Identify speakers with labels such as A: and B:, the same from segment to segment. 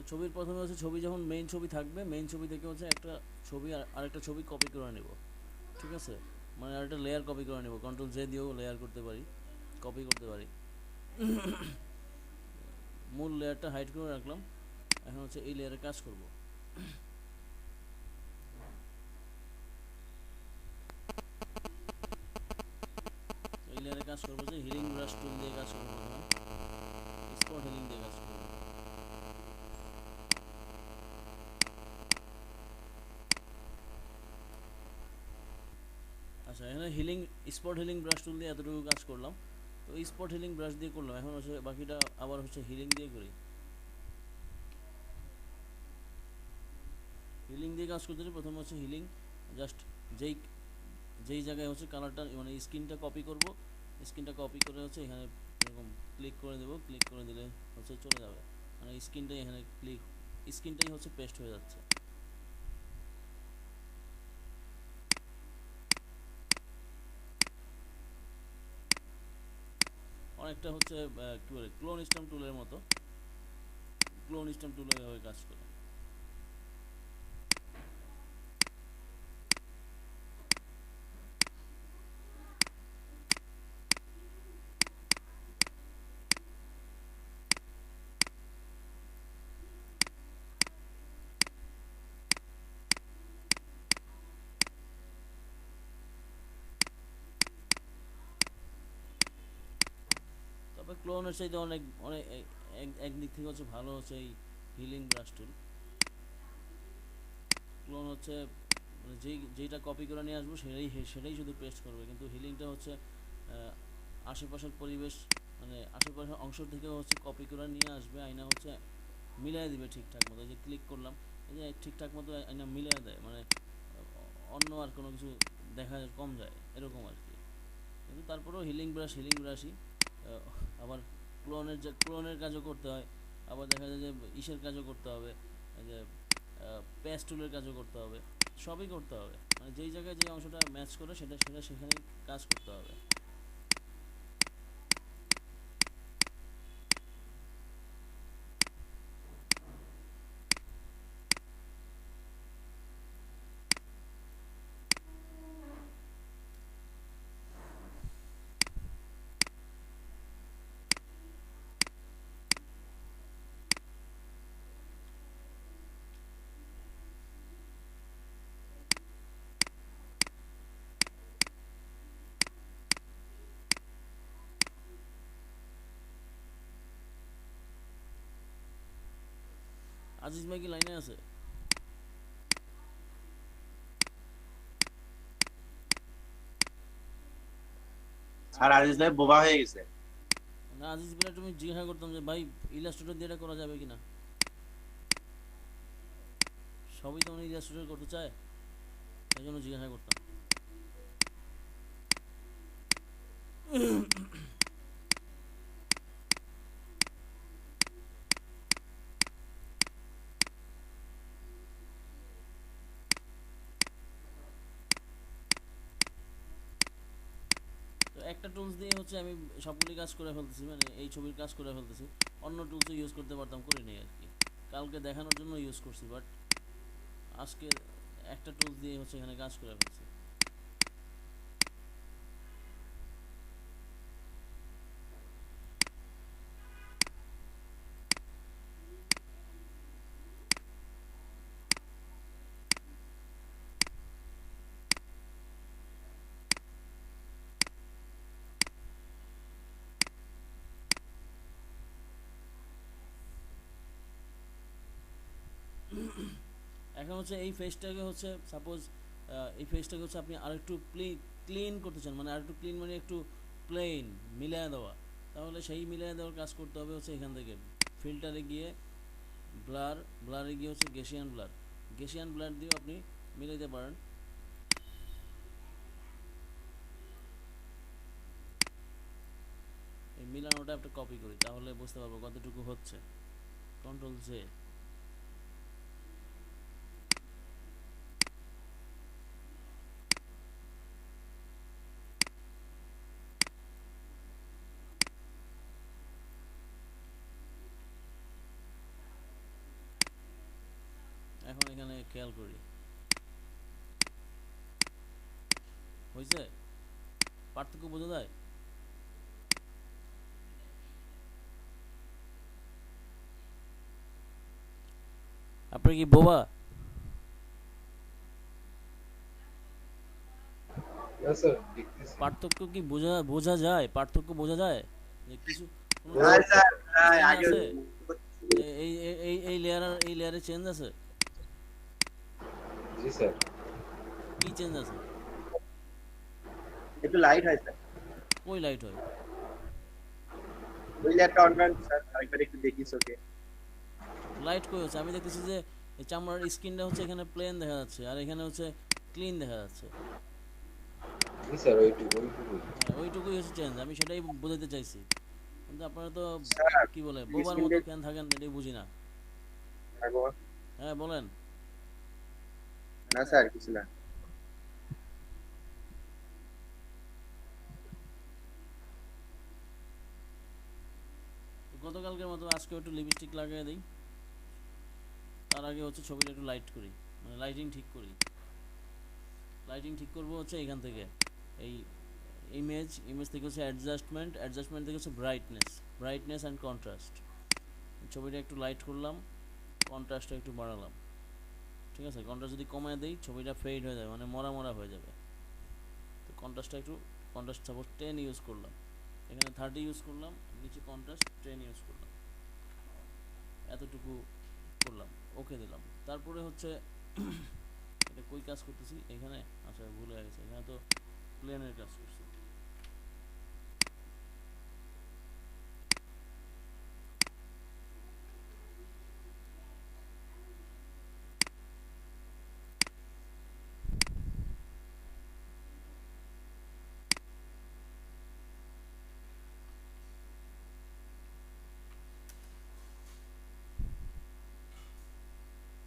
A: ছবির প্রথমে হচ্ছে ছবি যখন মেইন ছবি থাকবে, মেইন ছবি থেকে হচ্ছে একটা ছবি আরেকটা ছবি কপি করে নেব, ঠিক আছে? মানে আরেকটা লেয়ার কপি করে নেব, কন্ট্রোল জে দিয়েও লেয়ার করতে পারি, কপি করতে পারি। মূল লেয়ারটা হাইড করে রাখলাম, এখন হচ্ছে এই লেয়ারে কাজ করব। এই লেয়ারে কাজ করবো যে হিলিং ব্রাশ টুল দিয়ে কাজ করবো, প্রথমে স্পট হিলিং দিয়ে কাজ করবো। আচ্ছা, এখানে হিলিং স্পট হিলিং ব্রাশ টুল দিয়ে এতটুকু কাজ করলাম। তো স্পট হিলিং ব্রাশ দিয়ে করলাম, এখন হচ্ছে বাকিটা আবার হচ্ছে হিলিং দিয়ে করি। হিলিং দিয়ে কাজ করতে প্রথমে হচ্ছে হিলিং জাস্ট যেই যেই জায়গায় হচ্ছে কালারটা মানে স্ক্রিনটা কপি করব, স্ক্রিনটা কপি করে হচ্ছে এখানে এরকম ক্লিক করে দেবো, ক্লিক করে দিলে হচ্ছে চলে যাবে, মানে স্ক্রিনটাই এখানে ক্লিক, স্ক্রিনটাই হচ্ছে পেস্ট হয়ে যাচ্ছে। অনেকটা হচ্ছে কী বলে ক্লোন স্ট্যাম্প টুলের মতো, ক্লোন স্ট্যাম্প টুলের এভাবে কাজ করে। তবে ক্লোনের চাইতে অনেক অনেক একদিক থেকে হচ্ছে ভালো হচ্ছে এই হিলিং ব্রাশ টুল। ক্লোন হচ্ছে মানে যেইটা কপি করে নিয়ে আসবো সেটাই শুধু পেস্ট করবে, কিন্তু হিলিংটা হচ্ছে আশেপাশের পরিবেশ মানে আশেপাশের অংশ থেকেও হচ্ছে কপি করে নিয়ে আসবে, আয়না হচ্ছে মিলাই দিবে ঠিকঠাক মতো। যে ক্লিক করলাম, এই যে ঠিকঠাক মতো আয়না মিলাই দেয়, মানে অন্য আর কোনো কিছু দেখা কম যায় এরকম আর কি। কিন্তু তারপরেও হিলিং ব্রাশই আবার ক্লোনের কাজও করতে হয়, আবার দেখা যায় যে ইসের কাজও করতে হবে, এই যে পেস্টুলের কাজও করতে হবে, সবই করতে হবে, মানে যেই জায়গায় যে অংশটা ম্যাচ করে সেটা সেটা সেখানেই কাজ করতে হবে। আজিজ ভাই কি লাইনে আছে?
B: স্যার আজিজ ভাই বোবা হয়ে গেছে।
A: না, আজিজ ভাই তুমি জিজ্ঞাসা করতাম যে ভাই ইলাস্ট্রেটর দিয়ে এটা করা যাবে কিনা, সবই তো উনি ইলাস্ট্রেটর করতে চায়, এই জন্য জিজ্ঞাসা করতাম। তো একটা টুলস দিয়ে হচ্ছে আমি সবগুলি কাজ করে ফেলতেছি, মানে এই ছবির কাজ করে ফেলতেছি। অন্য টুলসও ইউজ করতে পারতাম, করি নেই আর কি, কালকে দেখানোর জন্য ইউজ করছি, বাট আজকে একটা টুলস দিয়ে হচ্ছে এখানে কাজ করে ফেলছি। এখন হচ্ছে এই ফেসটাকে হচ্ছে সাপোজ এই ফেসটাকে হচ্ছে আপনি আরেকটু ক্লিন করতে চান, মানে আরেকটু ক্লিন মানে একটু প্লেন মিলিয়ে দেওয়া, তাহলে সেই মিলিয়ে দেওয়ার কাজ করতে হবে হচ্ছে এখান থেকে ফিল্টারে গিয়ে ব্লারে গিয়ে হচ্ছে গেসিয়ান ব্লার দিয়েও আপনি মিলাইতে পারেন। এই মিলানোটা একটা কপি করি, তাহলে বুঝতে পারবো কতটুকু হচ্ছে। Control J. এখানে খেয়াল করি হয়েছে পার্থক্য বোঝা যায় আপনি কি বোবা
C: না স্যার দেখতেছি।
A: পার্থক্য কি বোঝা বোঝা যায় পার্থক্য বোঝা যায় যে কিছু কোনো
B: না স্যার
A: চেঞ্জ
B: আগে
A: আছে এই লেয়ারে চেঞ্জ আছে
C: জি স্যার।
A: কি চেঞ্জ আছে
B: একটু লাইট হয় স্যার
A: কই লাইট হয়
B: ওই ল্যাপটপ অন করেন স্যার আরেকবার একটু দেখিস ওকে
A: লাইট কই হচ্ছে আমি দেখতেছি যে এই চামড়ার স্কিনটা হচ্ছে এখানে প্লেন দেখা যাচ্ছে আর এখানে হচ্ছে ক্লিন দেখা যাচ্ছে
C: জি স্যার ওইটুকুই।
A: হ্যাঁ ওইটুকুই হচ্ছে চেঞ্জ আমি সেটাই বোঝাতে চাইছি কিন্তু আপনারা তো
B: স্যার
A: কি বলে বোবার মতো কেন থাকেন এটাই বুঝি না
B: আগো
A: হ্যাঁ বলেন
B: না স্যার কিছু না
A: তো গতকালকের মতো আজকে একটু লিপস্টিক লাগিয়ে দিই তার আগে হচ্ছে ছবিটা একটু লাইট করি মানে লাইটিং ঠিক করি লাইটিং ঠিক করবো হচ্ছে এখান থেকে এই ইমেজ থেকে হচ্ছে অ্যাডজাস্টমেন্ট থেকে হচ্ছে ব্রাইটনেস অ্যান্ড কন্ট্রাস্ট ছবিটা একটু লাইট করলাম কন্ট্রাস্টটা একটু বাড়ালাম ঠিক আছে কন্ট্রাস্ট যদি কমায় দেই ছবিটা ফেড হয়ে যাবে মানে মরা মরা হয়ে যাবে তো কন্ট্রাস্ট সাপোজ 10 ইউজ করলাম এখানে 30 ইউজ করলাম নিচে কন্ট্রাস্ট 10 ইউজ করলাম এতটুকু করলাম ওকে দিলাম তারপরে হচ্ছে এটা কই কাজ করতেছি এখানে আচ্ছা ভুলে গেছে এখানে তো প্লেনের কাজ করছি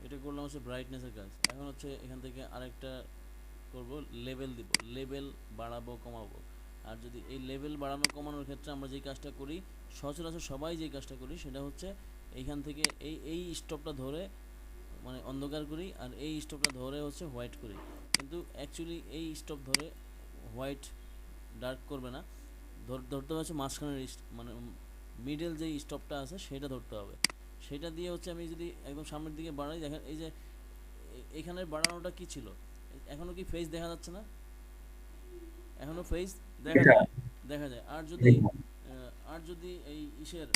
A: এটা করলাম হচ্ছে ব্রাইটনেসের কাজ এখন হচ্ছে এখান থেকে আরেকটা করব লেভেল দিব লেভেল বাড়াবো কমাবো আর যদি এই লেভেল বাড়ানো কমানোর ক্ষেত্রে আমরা যেই কাজটা করি সচরাচর সবাই যেই কাজটা করি সেটা হচ্ছে এইখান থেকে এই স্টপটা ধরে মানে অন্ধকার করি আর এই স্টপটা ধরে হচ্ছে হোয়াইট করি কিন্তু অ্যাকচুয়ালি এই স্টপ ধরে হোয়াইট ডার্ক করবে না ধরতে হচ্ছে মাঝখানের মানে মিডল যেই স্টপটা আছে সেটা ধরতে হবে সেটা দিয়ে হচ্ছে আমি যদি একদম সামনের দিকে বাড়াই দেখেন এই যে এখানের বাড়ানোটা কি ছিল এখনো কি ফেস দেখা যাচ্ছে না এখনো ফেস দেখা যায় আর যদি এই ইসের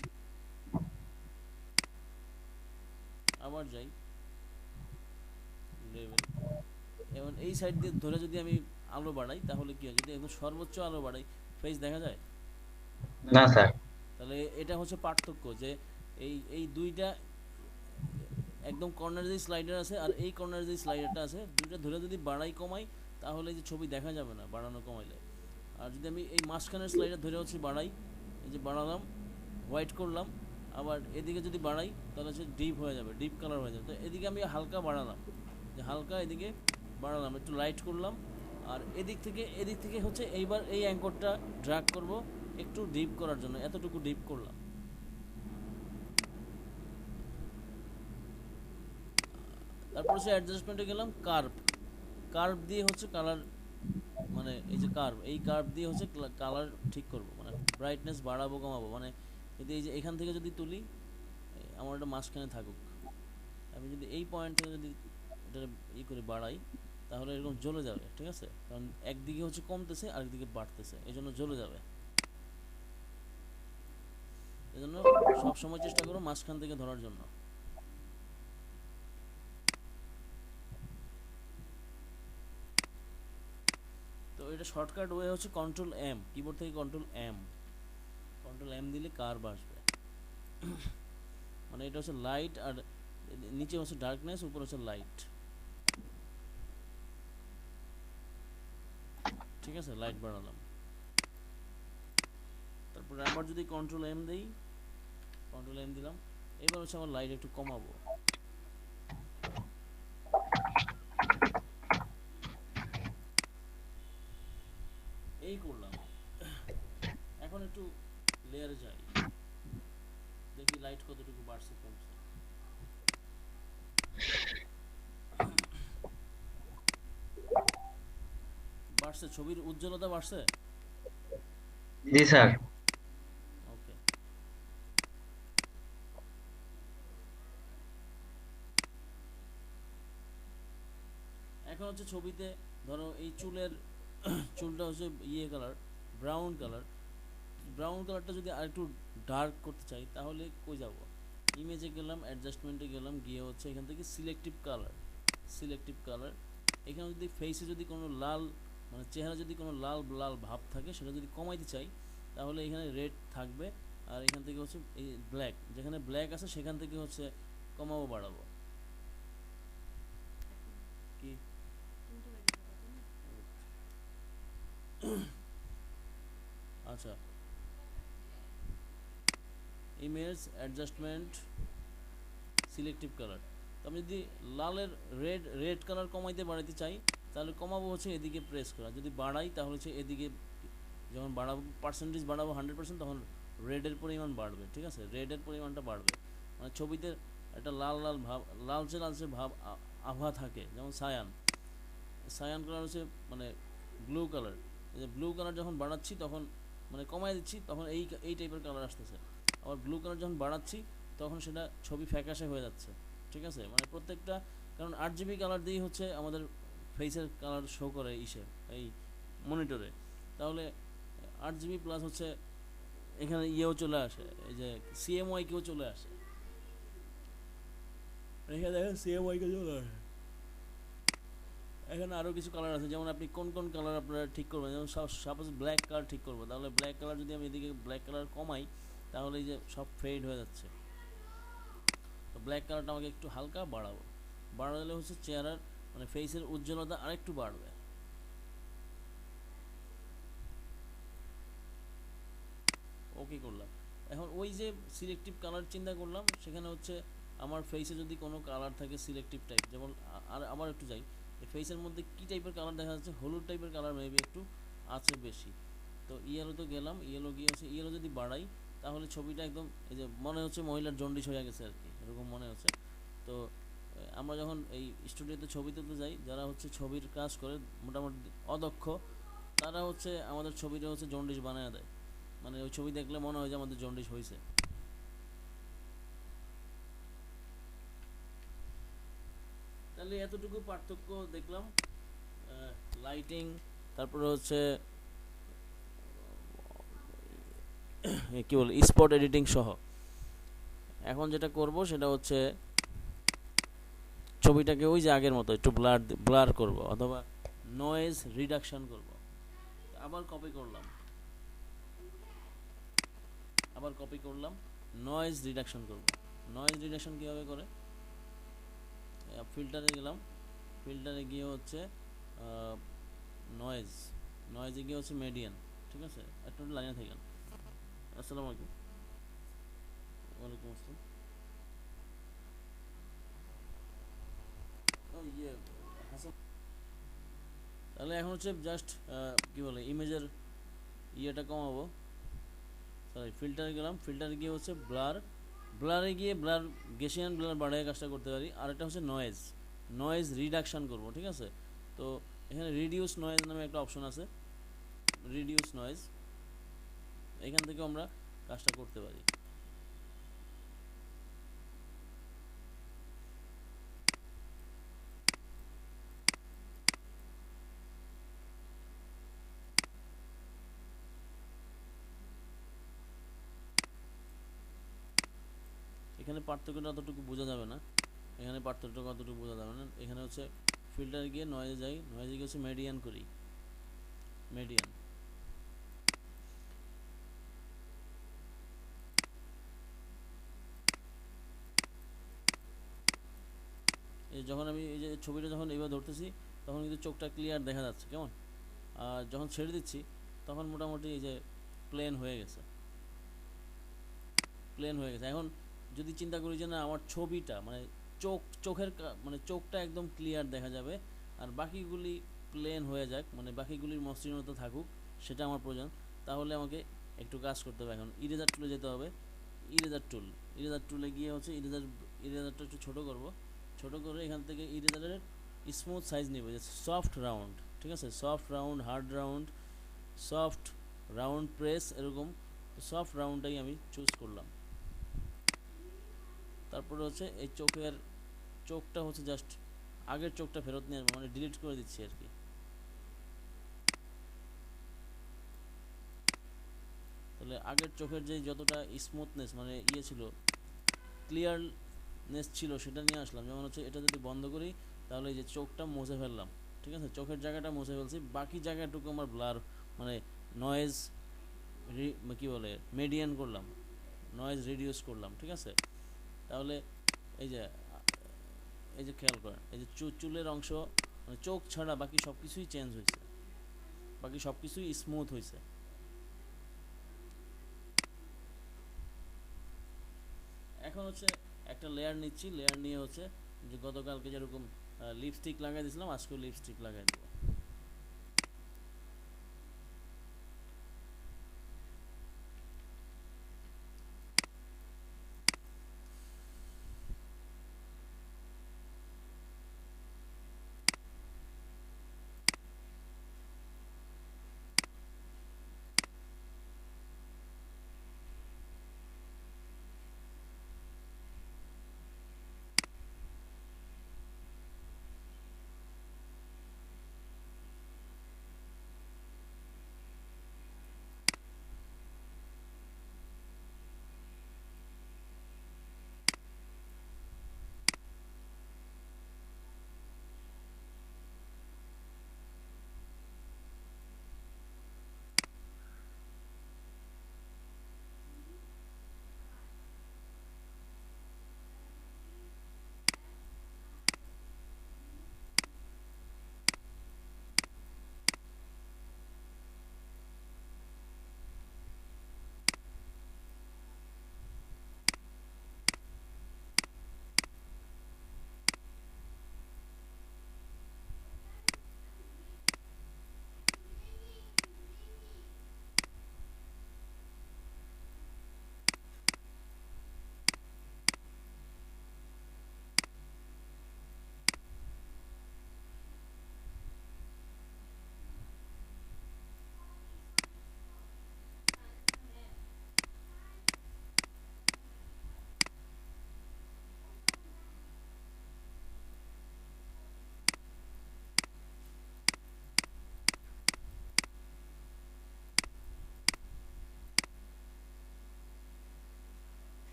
A: আবার যাই লেভেল এবং এই সাইড দিয়ে ধরে যদি আমি আলো বাড়াই তাহলে কি হয় যদি একদম সর্বোচ্চ আলো বাড়াই ফেস দেখা যায়
D: না স্যার
A: তাহলে এটা হচ্ছে পার্থক্য যে এই দুইটা একদম কর্নার যে স্লাইডার আছে আর এই কর্নার যে স্লাইডারটা আছে দুইটা ধরে যদি বাড়াই কমাই তাহলে যে ছবি দেখা যাবে না বাড়ানো কমাইলে আর যদি আমি এই মাঝখানের স্লাইডার ধরে হচ্ছে বাড়াই এই যে বাড়ালাম হোয়াইট করলাম আবার এদিকে যদি বাড়াই তাহলে হচ্ছে ডিপ হয়ে যাবে ডিপ কালার হয়ে যাবে তো এদিকে আমি হালকা বাড়ালাম যে হালকা এদিকে বাড়ালাম একটু লাইট করলাম আর এদিক থেকে হচ্ছে এইবার এই অ্যাঙ্করটা ড্র্যাগ করব একটু ডিপ করার জন্য এতটুকু ডিপ করলাম তারপর হচ্ছে অ্যাডজাস্টমেন্টে গেলাম কার্ভ দিয়ে হচ্ছে কালার মানে এই যে কার্ভ দিয়ে হচ্ছে কালার ঠিক করব মানে ব্রাইটনেস বাড়াবো কমাবো মানে যদি এই যে এখান থেকে যদি তুলি আমার একটা মাঝখানে থাকুক আমি যদি এই পয়েন্ট থেকে যদি এটা করে বাড়াই তাহলে এরকম জ্বলে যাবে ঠিক আছে কারণ একদিকে হচ্ছে কমতেছে আরেকদিকে বাড়তেছে এই জন্য জ্বলে যাবে এই জন্য সবসময় চেষ্টা করো মাঝখান থেকে ধরার জন্য তো এটা শর্টকাট ওয়ে হচ্ছে কন্ট্রোল এম কিবোর্ড থেকে কন্ট্রোল এম দিলে কার্ভ আসবে মানে এটা হচ্ছে লাইট আর নিচে হচ্ছে ডার্কনেস উপর হচ্ছে লাইট ঠিক আছে লাইট বাড়ালাম তারপরে আবার যদি কন্ট্রোল এম দিলাম এবার হচ্ছে আমার লাইট একটু কমাবো এই করলাম এখন একটু লেয়ারে যাই দেখি লাইট কতটুকু বাড়ছে কমছে বাড়ছে, ছবির উজ্জ্বলতা বাড়ছে।
D: জি স্যার।
A: ওকে, এখন হচ্ছে ছবিতে ধরো এই চুলের চুলটা হচ্ছে ইয়ে কালার, ব্রাউন কালার। ব্রাউন কালারটা যদি আর একটু ডার্ক করতে চাই তাহলে কই যাব, ইমেজে গেলাম, অ্যাডজাস্টমেন্টে গেলাম, গিয়ে হচ্ছে এখান থেকে সিলেক্টিভ কালার, সিলেক্টিভ কালার। এখানে যদি ফেসে যদি কোনো লাল, মানে চেহারা যদি কোনো লাল লাল ভাব থাকে সেটা যদি কমাইতে চাই তাহলে এখানে রেড থাকবে, আর এখান থেকে হচ্ছে এই ব্ল্যাক, যেখানে ব্ল্যাক আছে সেখান থেকে হচ্ছে কমাবো বাড়াবো। কি আচ্ছা, ইমেজ অ্যাডজাস্টমেন্ট সিলেক্টিভ কালার। তো আমি যদি লালের রেড কালার কমাইতে বাড়াইতে চাই তাহলে কমাবো হচ্ছে এদিকে প্রেস করা, যদি বাড়াই তাহলে হচ্ছে এদিকে, যখন বাড়াবো পার্সেন্টেজ বাড়াবো 100% তখন রেডের পরিমাণ বাড়বে, ঠিক আছে, রেডের পরিমাণটা বাড়বে। মানে ছবিতে একটা লাল লাল ভাব, লালচে লালচে ভাব আভা থাকে, যেমন সায়ান, সায়ান কালার হচ্ছে মানে ব্লু কালার। এই যে ব্লু কালার যখন বাড়াচ্ছি তখন মানে কমাই দিচ্ছি তখন এই টাইপের কালার আসতেছে। আবার ব্লু কালার যখন বাড়াচ্ছি তখন সেটা ছবি ফ্যাকাশে হয়ে যাচ্ছে, ঠিক আছে। মানে প্রত্যেকটা, কারণ 8 GB কালার দিয়েই হচ্ছে আমাদের ফেসের কালার শো করে ইসে এই মনিটরে, তাহলে 8 GB প্লাস হচ্ছে এখানে ইয়েও চলে আসে, এই যে সিএমওয়াই কেও চলে আসে, এখানে দেখেন সিএমওয়াই কে চলে আসে। এখানে আরও কিছু কালার আছে, যেমন আপনি কোন কোন কালার আপনারা ঠিক করবেন, যেমন সাপোজ ব্ল্যাক কালার ঠিক করবো, তাহলে ব্ল্যাক কালার যদি আমি এদিকে ব্ল্যাক কালার কমাই তাহলে এই যে সব ফেড হয়ে যাচ্ছে। তো ব্ল্যাক কালারটা আমাকে একটু হালকা বাড়াবো, বাড়ালে হচ্ছে চেহারার মানে ফেসের উজ্জ্বলতা আরেকটু বাড়বে। ওকে করলাম। এখন ওই যে সিলেক্টিভ কালার চিন্তা করলাম, সেখানে হচ্ছে আমার ফেসে যদি কোনো কালার থাকে সিলেক্টিভ টাইপ, যেমন আর আবার একটু যাই, এই ফেসের মধ্যে কী টাইপের কালার দেখা যাচ্ছে, হলুদ টাইপের কালার মেবি একটু আছে বেশি। তো ইয়েলো তো গেলাম, ইয়েলো গিয়ে হচ্ছে ইয়েলো যদি বাড়াই তাহলে ছবিটা একদম এই যে মনে হচ্ছে মহিলার জন্ডিস হয়ে গেছে আর কি, এরকম মনে হচ্ছে। তো আমরা যখন এই স্টুডিওতে ছবি তুলতে যাই, যারা হচ্ছে ছবির কাজ করে মোটামুটি অদক্ষ, তারা হচ্ছে আমাদের ছবিটা হচ্ছে জন্ডিস বানায় দেয়, মানে ওই ছবি দেখলে মনে হয় যে আমাদের জন্ডিস হয়েছে। তাহলে এতটুকু পার্থক্য দেখলাম, লাইটিং, তারপরে হচ্ছে কি বল স্পট এডিটিং সহ। এখন যেটা করব সেটা হচ্ছে ছবিটাকে ওই যে আগের মতো একটু ব্লার করব, অথবা নয়েজ রিডাকশন করব। আবার কপি করলাম, আবার কপি করলাম, নয়েজ রিডাকশন করব। নয়েজ রিডাকশন কীভাবে করে, ফিল্টারে গেলাম, ফিল্টারে গিয়ে হচ্ছে নয়েজ, নয়েজে গিয়ে হচ্ছে মিডিয়ান, ঠিক আছে। একটু লাইনে থাকেন। আসসালামু আলাইকুম। ওয়ালাইকুম আসসালাম। ইয়ে হাসান, তাহলে এখন হচ্ছে জাস্ট কী বলে ইমেজের ইয়েটা কমাবো, সরি ফিল্টারে গেলাম, ফিল্টারে গিয়ে হচ্ছে ব্লার, ব্লারে গিয়ে ব্লার গেশিয়ান ব্লার বাড়িয়ে কাজটা করতে পারি। আর একটা হচ্ছে নয়েজ, নয়েজ রিডাকশান করব, ঠিক আছে। তো এখানে রিডিউস নয়েজ নামে একটা অপশন আছে, রিডিউস নয়েজ, এখান থেকে আমরা কাজটা করতে পারি। এখানে পার্থক্যটা অতটুকু বোঝা যাবে না, এখানে পার্থক্যটা অতটুকু বোঝা যাবে না। এখানে হচ্ছে ফিল্টার গিয়ে নয়েজে যাই, নয়েজে গিয়ে হচ্ছে মিডিয়ান করি, মিডিয়ান। এই যখন আমি এই যে ছবিটা যখন এইভাবে ধরতেছি তখন কিন্তু চোখটা ক্লিয়ার দেখা যাচ্ছে কেমন, আর যখন ছেড়ে দিচ্ছি তখন মোটামুটি এই যে প্লেন হয়ে গেছে, প্লেন হয়ে গেছে। এখন যদি চিন্তা করি যে না আমার ছবিটা মানে চোখের মানে চোখটা একদম ক্লিয়ার দেখা যাবে, আর বাকিগুলি প্লেন হয়ে যাক, মানে বাকিগুলির মসৃণতা থাকুক, সেটা আমার প্রয়োজন। তাহলে আমাকে একটু কাজ করতে হবে, এখন ইরেজার টুলে যেতে হবে, ইরেজার টুল, ইরেজার টুলে গিয়ে হচ্ছে ইরেজারটা একটু ছোটো করব, ছোটো করে এখান থেকে ইরেজারের স্মুথ সাইজ নেব, যে সফট রাউন্ড, ঠিক আছে, soft round, hard round, soft round press, এরকম সফট রাউন্ডটাই আমি চুজ করলাম। তারপরে হচ্ছে এই চোখটা হচ্ছে জাস্ট আগের চোখটা ফেরত নিয়ে আসবো, মানে ডিলিট করে দিচ্ছি আর কি। তাহলে আগের চোখের যে যতটা স্মুথনেস মানে ছিল, ক্লিয়ারনেস ছিল, সেটা নিয়ে আসলাম। যেমন হচ্ছে এটা যদি বন্ধ করি তাহলে এই যে চোখটা মুছে ফেললাম, ঠিক আছে, চোখের জায়গাটা মুছে ফেলছি, বাকি জায়গাটুকু আমার ব্লার মানে নয়েজ কি বলে মেডিয়ান করলাম, নয়েজ রিডিউস করলাম, ঠিক আছে। তাহলে এই যে খেয়াল করেন, এই যে চুলের অংশ মানে চোখ ছাড়া বাকি সব কিছুই চেঞ্জ হয়েছে, বাকি সব কিছুই স্মুথ হয়েছে। এখন হচ্ছে একটা লেয়ার নিচ্ছি, লেয়ার নিয়ে হচ্ছে যে গতকালকে যেরকম লিপস্টিক লাগাই দিয়েছিলাম, আজকেও লিপস্টিক লাগাই দেবো।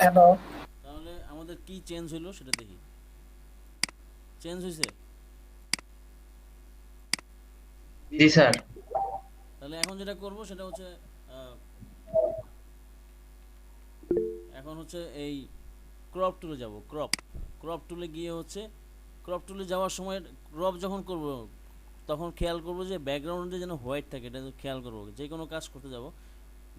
E: হ্যালো।
A: তাহলে আমাদের কি চেঞ্জ হলো সেটা দেখি। চেঞ্জ হয়েছে?
D: জি স্যার।
A: তাহলে এখন যেটা করব সেটা হচ্ছে এখন হচ্ছে এই ক্রপ টুলে যাব। ক্রপ টুলে গিয়ে হচ্ছে ক্রপ টুলে যাওয়ার সময় ক্রপ যখন করব তখন খেয়াল করব যে ব্যাকগ্রাউন্ডে যেন হোয়াইট থাকে, এটা খেয়াল করব। যে কোনো কাজ করতে যাব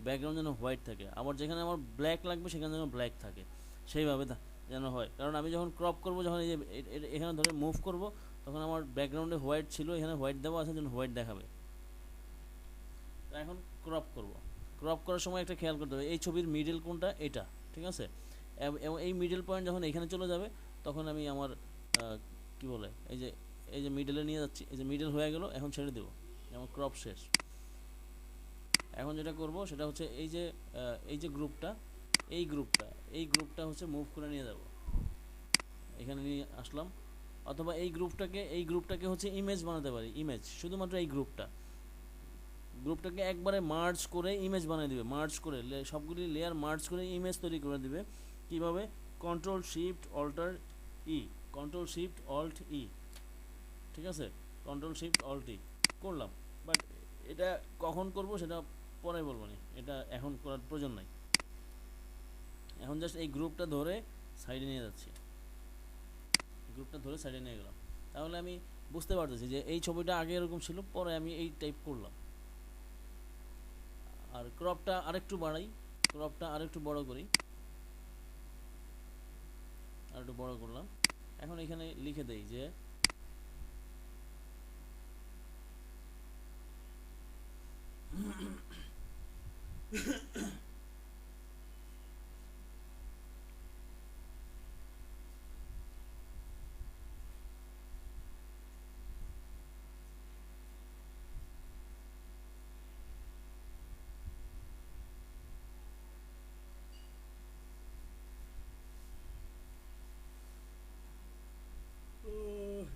A: ব্যাকগ্রাউন্ড যেন হোয়াইট থাকে, আবার যেখানে আমার ব্ল্যাক লাগবে সেখানে যেন ব্ল্যাক থাকে, সেইভাবে যেন হয়। কারণ আমি যখন ক্রপ করব, যখন এই যে এখানে ধরে মুভ করব, তখন আমার ব্যাকগ্রাউন্ডে হোয়াইট ছিল, এখানে হোয়াইট দেওয়া আছে, যেন হোয়াইট দেখাবে। এখন ক্রপ করব। ক্রপ করার সময় একটা খেয়াল করতে হবে এই ছবির মিডল কোনটা, এটা, ঠিক আছে। এবং এই মিডল পয়েন্ট যখন এখানে চলে যাবে তখন আমি আমার কি বলে এই যে মিডলে নিয়ে যাচ্ছি, এই যে মিডল হয়ে গেল, এখন ছেড়ে দেবো, যেমন ক্রপ শেষ। এখন যেটা করব সেটা হচ্ছে এই যে গ্রুপটা, এই গ্রুপটা হচ্ছে মুভ করে নিয়ে যাব, এখানে নিয়ে আসলাম। অথবা এই গ্রুপটাকে হচ্ছে ইমেজ বানাতে পারি, ইমেজ, শুধুমাত্র এই গ্রুপটাকে একবারে মার্জ করে ইমেজ বানিয়ে দিবে, মার্জ করে সবগুলি লেয়ার মার্জ করে ইমেজ তৈরি করে দিবে। কিভাবে? কন্ট্রোল শিফট অল্টার ই, কন্ট্রোল শিফট অল্ট ই, ঠিক আছে, কন্ট্রোল শিফট অল্ট ই করলাম। বাট এটা কখন করব সেটা পরে বলবো না, এটা এখন করার প্রয়োজন নাই। এখন জাস্ট এই গ্রুপটা ধরে সাইডে নিয়ে যাচ্ছি। গ্রুপটা ধরে সাইডে নিয়ে গেলাম, তাহলে আমি বুঝতে পারতেছি যে এই ছবিটা আগে এরকম ছিল, পরে আমি এই টাইপ করলাম। আর ক্রপটা আরেকটু বাড়াই, ক্রপটা আরেকটু বড় করি, আরেকটু বড় করলাম। এখন এখানে লিখে দেই যে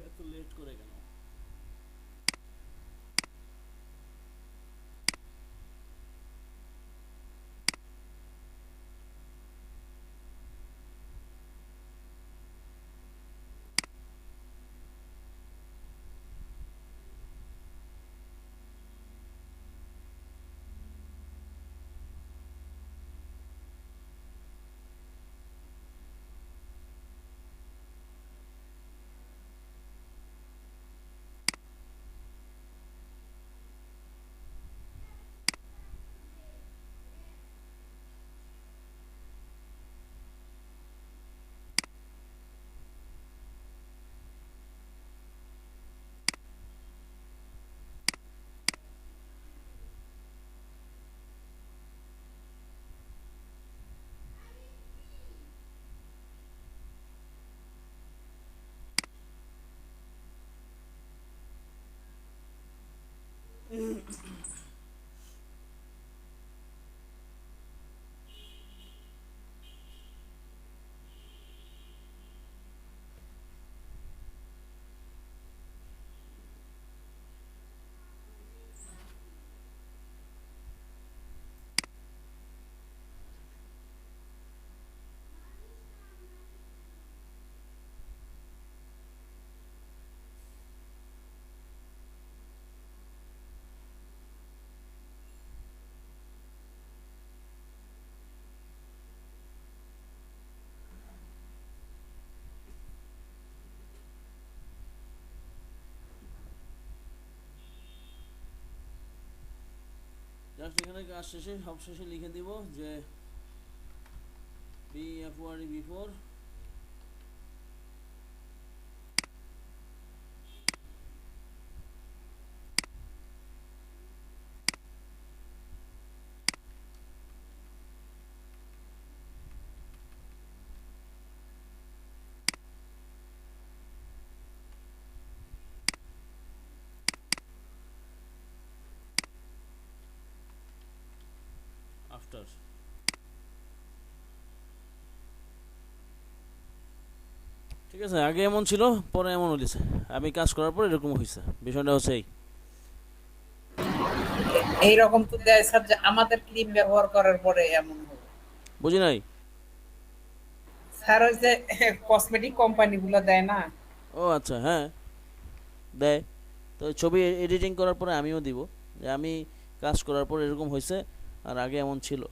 A: এত লেট করে কেন? জাস্ট এখানে কাজ শেষে সব শেষে লিখে দিব যে BFORE বিফোর আফটার। ঠিক আছে, আগে এমন ছিল, পরে এমন হয়েছে, আমি কাজ করার পর এরকম হয়েছে, বিষয়টা হচ্ছে এই।
E: এইরকম তো দেয় স্যার যে আমাদের ক্রিম ব্যবহার করার পরে এমন হবে।
A: বুঝি নাই।
E: স্যার ওই যে কসমেটিক কোম্পানিগুলো দেয় না?
A: ও আচ্ছা, হ্যাঁ দেয়। তো ছবি এডিটিং করার পরে আমিও দিব যে আমি কাজ করার পর এরকম হয়েছে, আর আগে এমন ছিল।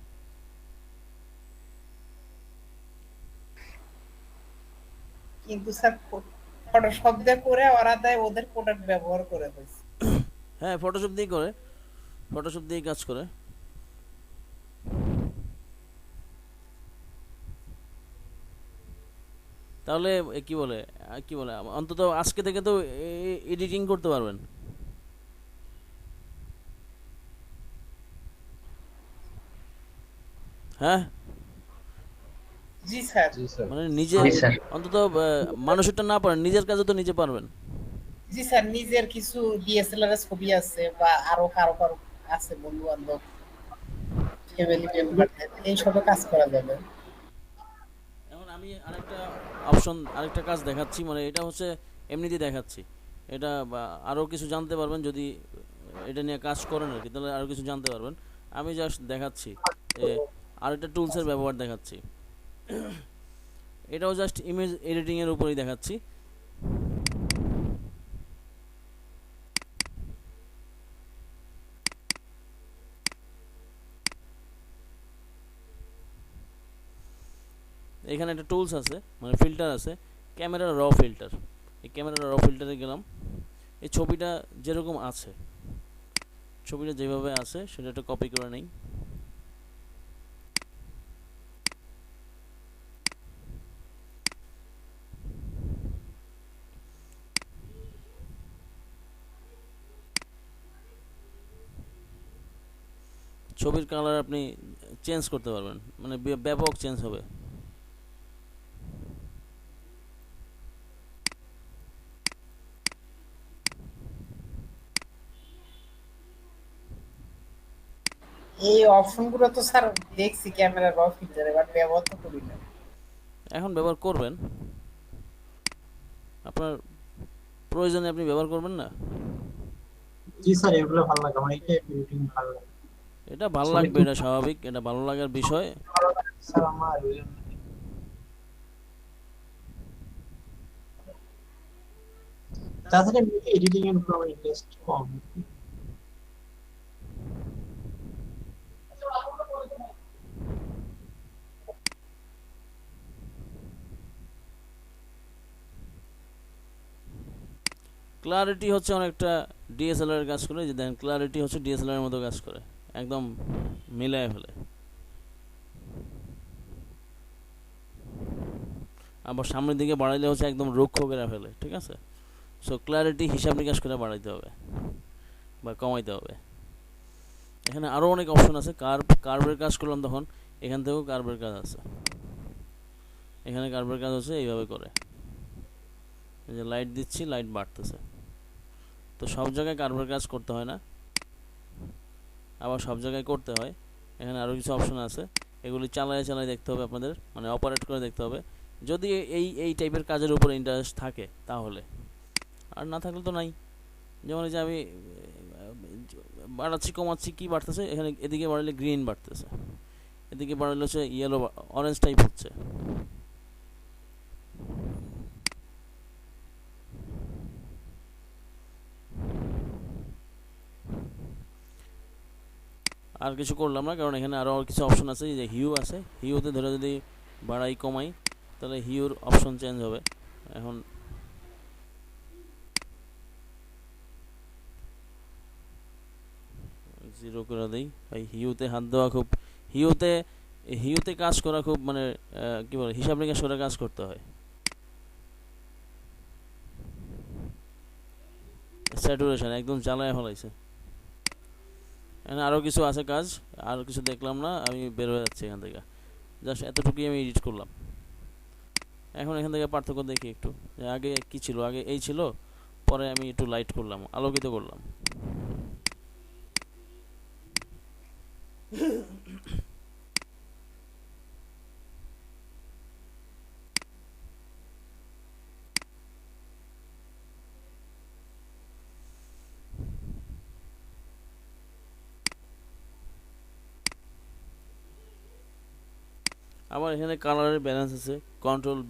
E: কিন্তু স্যার ফটোশপ দিয়ে করে ওরা দেয় ওদের প্রোডাক্ট ব্যবহার করে হয়েছে।
A: হ্যাঁ, ফটোশপ দিয়ে করে, ফটোশপ দিয়ে কাজ করে। তাহলে কি বলে, কি বলে, অন্তত আজকে থেকে তো এডিটিং করতে পারবেন। হ্যাঁ,
E: জি স্যার।
C: জি স্যার।
A: মানে নিজে
D: জি স্যার।
A: অন্তত মানুষেরটা না পারেন, নিজের কাজে তো নিজে পারবেন।
E: জি স্যার, নিজের কিছু ডিএসএলআর এর ছবি আছে বা আরো কারো কারো আছে বন্ধু বান্ধব ফ্যামিলি মেম্বার, এই সব কাজ করা যাবে।
A: এখন আমি আরেকটা অপশন, আরেকটা কাজ দেখাচ্ছি, মানে এটা হচ্ছে এমনিতেই দেখাচ্ছি। এটা আরও কিছু জানতে পারবেন যদি এটা নিয়ে কাজ করেন আর কি, তাহলে আরও কিছু জানতে পারবেন। আমি জাস্ট দেখাচ্ছি আরেকটা টুলসের ব্যবহার দেখাচ্ছি। এটাও জাস্ট ইমেজ এডিটিংয়ের উপরেই দেখাচ্ছি। এখানে একটা টুলস আছে, মানে ফিল্টার আছে, ক্যামেরা র ফিল্টার। এই ক্যামেরা র ফিল্টারে গেলাম, এই ছবিটা যেরকম আছে, ছবিটা যেভাবে আছে সেটা একটা কপি করে নেই। ছবির কালার আপনি চেঞ্জ করতে পারবেন, মানে ব্যাপক চেঞ্জ হবে।
E: এই অপশনগুলো তো স্যার দেখছি ক্যামেরা র ফিল্টারে, বাট ব্যবহার তো করি না।
A: এখন ব্যবহার করবেন, আপনার প্রয়োজনে আপনি ব্যবহার করবেন না।
F: জি স্যার, এগুলো ভালো লাগে আমার, এইটা এডিটিং ভালো লাগে
A: এটা ভালো লাগবে, এটা স্বাভাবিক, এটা ভালো লাগার বিষয়।
F: স্যার। আমার তাছাড়া এডিটিং এর উপর আমার ইন্টারেস্ট কম।
A: ক্লারিটি হচ্ছে অনেকটা ডিএসএলআর এর কাজ করে, যে দেখেন ক্লারিটি হচ্ছে ডিএসএলআর এর মতো কাজ করে, একদম মিলায় ফেলে। আবার সামনের দিকে বাড়াইলে হচ্ছে একদম রুক্ষ করে ফেলে, ঠিক আছে। সো ক্লারিটি হিসাব নিকাশ করে বাড়াইতে হবে বা কমাইতে হবে। এখানে আরও অনেক অপশন আছে। কার্ভের কাজ করলাম তখন, এখান থেকেও কার্ভের কাজ আছে। এখানে কার্ভের কাজ হচ্ছে এইভাবে করে, এই যে লাইট দিচ্ছি, লাইট বাড়তেছে। তো সব জায়গায় কার্ভের কাজ করতে হয় না, আবার সব জায়গায় করতে হয়। এখানে আরও কিছু অপশন আছে, এগুলি চালায় চালায় দেখতে হবে আপনাদের, মানে অপারেট করে দেখতে হবে, যদি এই টাইপের কাজের উপর ইন্টারেস্ট থাকে তাহলে। আর না থাকলে তো নাই। যেমন এই যে আমি বাড়াচ্ছি কমাচ্ছি, কি বাড়তেছে, এখানে এদিকে বাড়ালে গ্রিন বাড়তেছে, এদিকে বাড়ালে হচ্ছে ইয়েলো অরেঞ্জ টাইপ হচ্ছে। আর কিছু করলাম না, কারণ এখানে আরও কিছু অপশন আছে। যে হিউ আছে, হিউতে ধরে যদি বাড়াই কমাই তাহলে হিউর অপশন চেঞ্জ হবে। এখন জিরো করে দিই ভাই। হিউতে হাত দেওয়া খুব, হিউতে কাজ করা খুব, মানে কি বলে, হিসাব নিকাশ করে কাজ করতে হয়। স্যাচুরেশন একদম জ্বালায় ফেলাইছে। এখানে আরও কিছু আছে কাজ, আর কিছু দেখলাম না, আমি বের হয়ে যাচ্ছি এখান থেকে। জাস্ট এতটুকুই আমি এডিট করলাম। এখন এখান থেকে পার্থক্য দেখি একটু, যে আগে কি ছিল, আগে এই ছিল, পরে আমি একটু লাইট করলাম, আলোকিত করলাম। আবার এখানে কালারের ব্যালেন্স আছে, কন্ট্রোল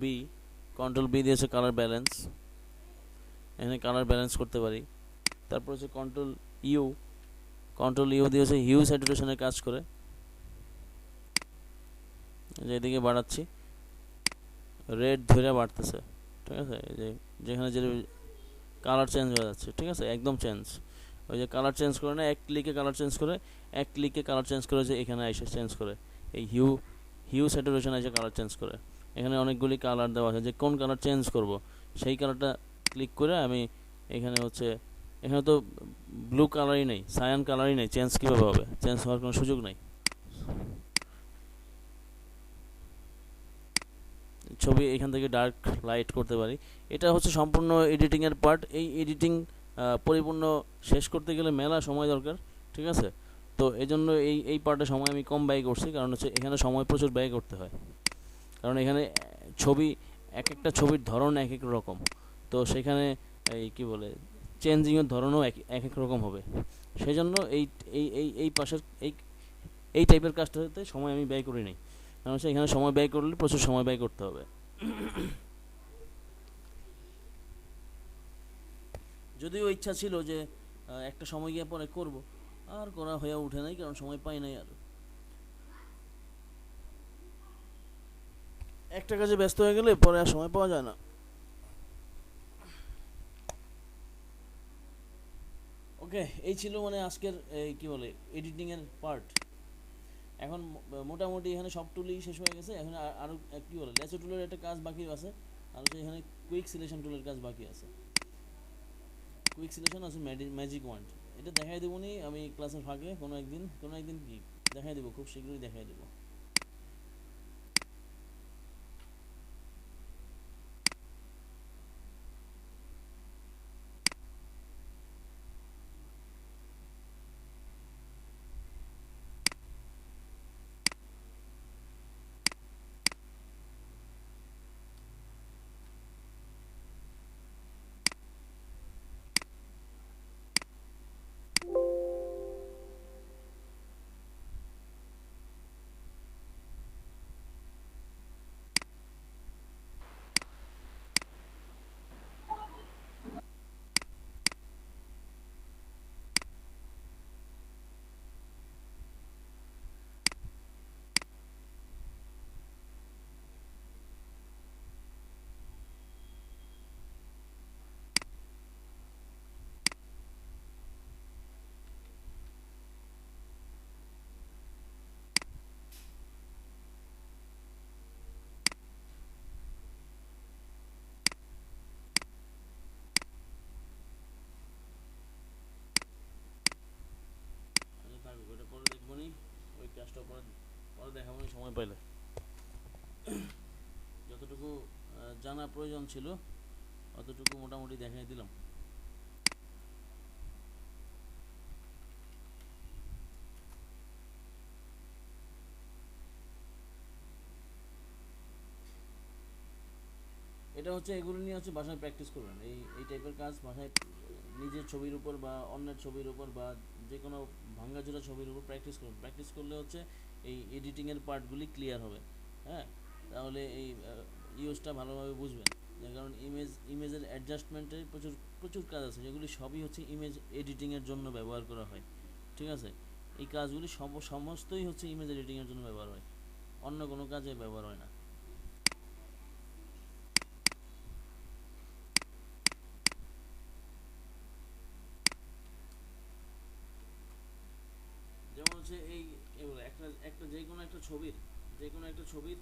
A: বি দিয়েছে কালার ব্যালেন্স। এখানে কালার ব্যালেন্স করতে পারি। তারপর হচ্ছে কন্ট্রোল ইউ দিয়েছে হিউ স্যাচুরেশনের কাজ করে। যেদিকে বাড়াচ্ছি রেড ধরে বাড়তেছে, ঠিক আছে। এই যে যেখানে যে কালার চেঞ্জ হয়ে যাচ্ছে, ঠিক আছে, একদম চেঞ্জ। ওই যে কালার চেঞ্জ করে না, এক ক্লিকে কালার চেঞ্জ করে, এক ক্লিকে কালার চেঞ্জ করে, যে এখানে এসে চেঞ্জ করে। এই হিউ স্যাচুরেশন এসে কালার চেঞ্জ করে। এখানে অনেকগুলি কালার দেওয়া আছে, যে কোন কালার চেঞ্জ করব সেই কালারটা ক্লিক করে আমি এখানে হচ্ছে, এখানে তো ব্লু কালারই নেই, সায়ান কালারই নেই, চেঞ্জ কীভাবে হবে? চেঞ্জ হওয়ার কোনো সুযোগ নেই। ছবি এখান থেকে ডার্ক লাইট করতে পারি। এটা হচ্ছে সম্পূর্ণ এডিটিংয়ের পার্ট। এই এডিটিং পরিপূর্ণ শেষ করতে গেলে মেলা সময় দরকার, ঠিক আছে। তো এই জন্য এই পার্টে সময় আমি কম ব্যয় করছি, কারণ হচ্ছে এখানে সময় প্রচুর ব্যয় করতে হয়। কারণ এখানে ছবি, এক একটা ছবির ধরন এক এক রকম, তো সেখানে এই কি বলে চেঞ্জিংয়ের ধরনও এক এক রকম হবে। সেই জন্য এই পাশের এই টাইপের কাজটাতে সময় আমি ব্যয় করি নাই, কারণ হচ্ছে এখানে সময় ব্যয় করলে প্রচুর সময় ব্যয় করতে হবে। যদিও ইচ্ছা ছিল যে একটা সময় গিয়ে পরে করব, আর করা হয়ে ওঠে নাই, কারণ সময় পাই নাই। আর একটা কাজে ব্যস্ত হয়ে গেলে পরে আর সময় পাওয়া যায় না। ওকে, এই ছিল মানে আজকের এই কি বলে এডিটিং এর পার্ট। এখন মোটামুটি এখানে সব টুলই শেষ হয়ে গেছে। এখন আরো কি বলে লেসো টুলের একটা কাজ বাকি আছে, আর হচ্ছে এখানে কুইক সিলেকশন টুলের কাজ বাকি আছে। কুইক সিলেকশন আছে ম্যাজিক ওয়ান্ড, এটা দেখাই দেবনি আমি ক্লাসের ফাঁকে কোনো একদিন কি দেখাই দেবো, খুব শীঘ্রই দেখাই দেবো। আচ্ছা থাকুক, ওটা পরে দেখবো নি, ওই কাজটা পরে পরে দেখাবো নি সময় পাইলে। যতটুকু জানা প্রয়োজন ছিল অতটুকু মোটামুটি দেখাই দিলাম। এটা হচ্ছে এগুলো নিয়ে হচ্ছে বাসায় প্র্যাকটিস করবেন, এই টাইপের কাজ বাসায় নিজের ছবির উপর বা অন্যের ছবির উপর বা যে কোনো ভাঙ্গাচোরা ছবির উপর প্র্যাকটিস করুন। প্র্যাকটিস করলে হচ্ছে এই এডিটিংয়ের পার্টগুলি ক্লিয়ার হবে। হ্যাঁ, তাহলে এই ইউজটা ভালোভাবে বুঝবেন। যার কারণ ইমেজের অ্যাডজাস্টমেন্টে প্রচুর প্রচুর কাজ আছে, যেগুলি সবই হচ্ছে ইমেজ এডিটিংয়ের জন্য ব্যবহার করা হয়। ঠিক আছে, এই কাজগুলি সমস্তই হচ্ছে ইমেজ এডিটিংয়ের জন্য ব্যবহার হয়, অন্য কোনো কাজে ব্যবহার হয় না। যেমন হচ্ছে এই এগুলো একটা একটা যে কোনো একটা ছবির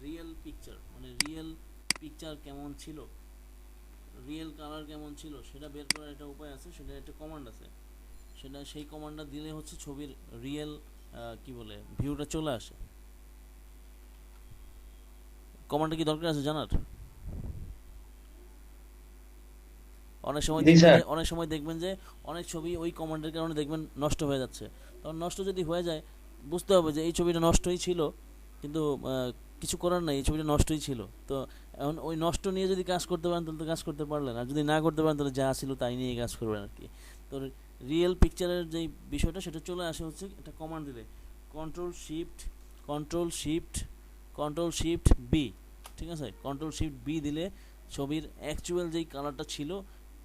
A: রিয়েল পিকচার, মানে রিয়েল পিকচার কেমন ছিল, রিয়েল কালার কেমন ছিল সেটা বের করার একটা উপায় আছে, সেটা একটা কমান্ড আছে। সেই কমান্ডটা দিলে হচ্ছে ছবির রিয়েল কি বলে ভিউটা চলে আসে। কমান্ডটা কি দরকার আছে জানার? অনেক সময় দেখবেন যে অনেক ছবি ওই কমান্ডের কারণে দেখবেন নষ্ট হয়ে যাচ্ছে। তখন নষ্ট যদি হয়ে যায় বুঝতে হবে যে এই ছবিটা নষ্টই ছিল, কিন্তু কিছু করার নাই, এই ছবিটা নষ্টই ছিল। তো এখন ওই নষ্ট নিয়ে যদি কাজ করতে পারেন তাহলে তো কাজ করতে পারলেন, আর যদি না করতে পারেন তাহলে যা ছিল তাই নিয়ে কাজ করবেন আর কি। তো রিয়েল পিকচারের যে বিষয়টা সেটা চলে আসে হচ্ছে একটা কমান্ড দিলে, কন্ট্রোল শিফট বি। ঠিক আছে, কন্ট্রোল শিফট বি দিলে ছবির অ্যাকচুয়াল যেই কালারটা ছিল,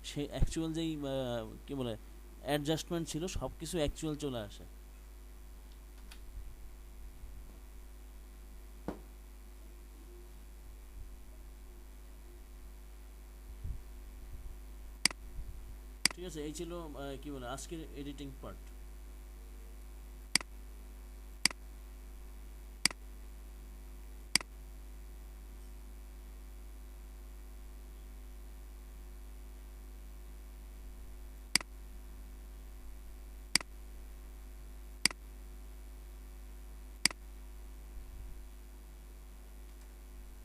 A: সেই অ্যাকচুয়াল যেই কী বলে অ্যাডজাস্টমেন্ট ছিল সব কিছু অ্যাকচুয়াল চলে আসে। ঠিক আছে, এই ছিল কি বলে আজকের এডিটিং পার্ট।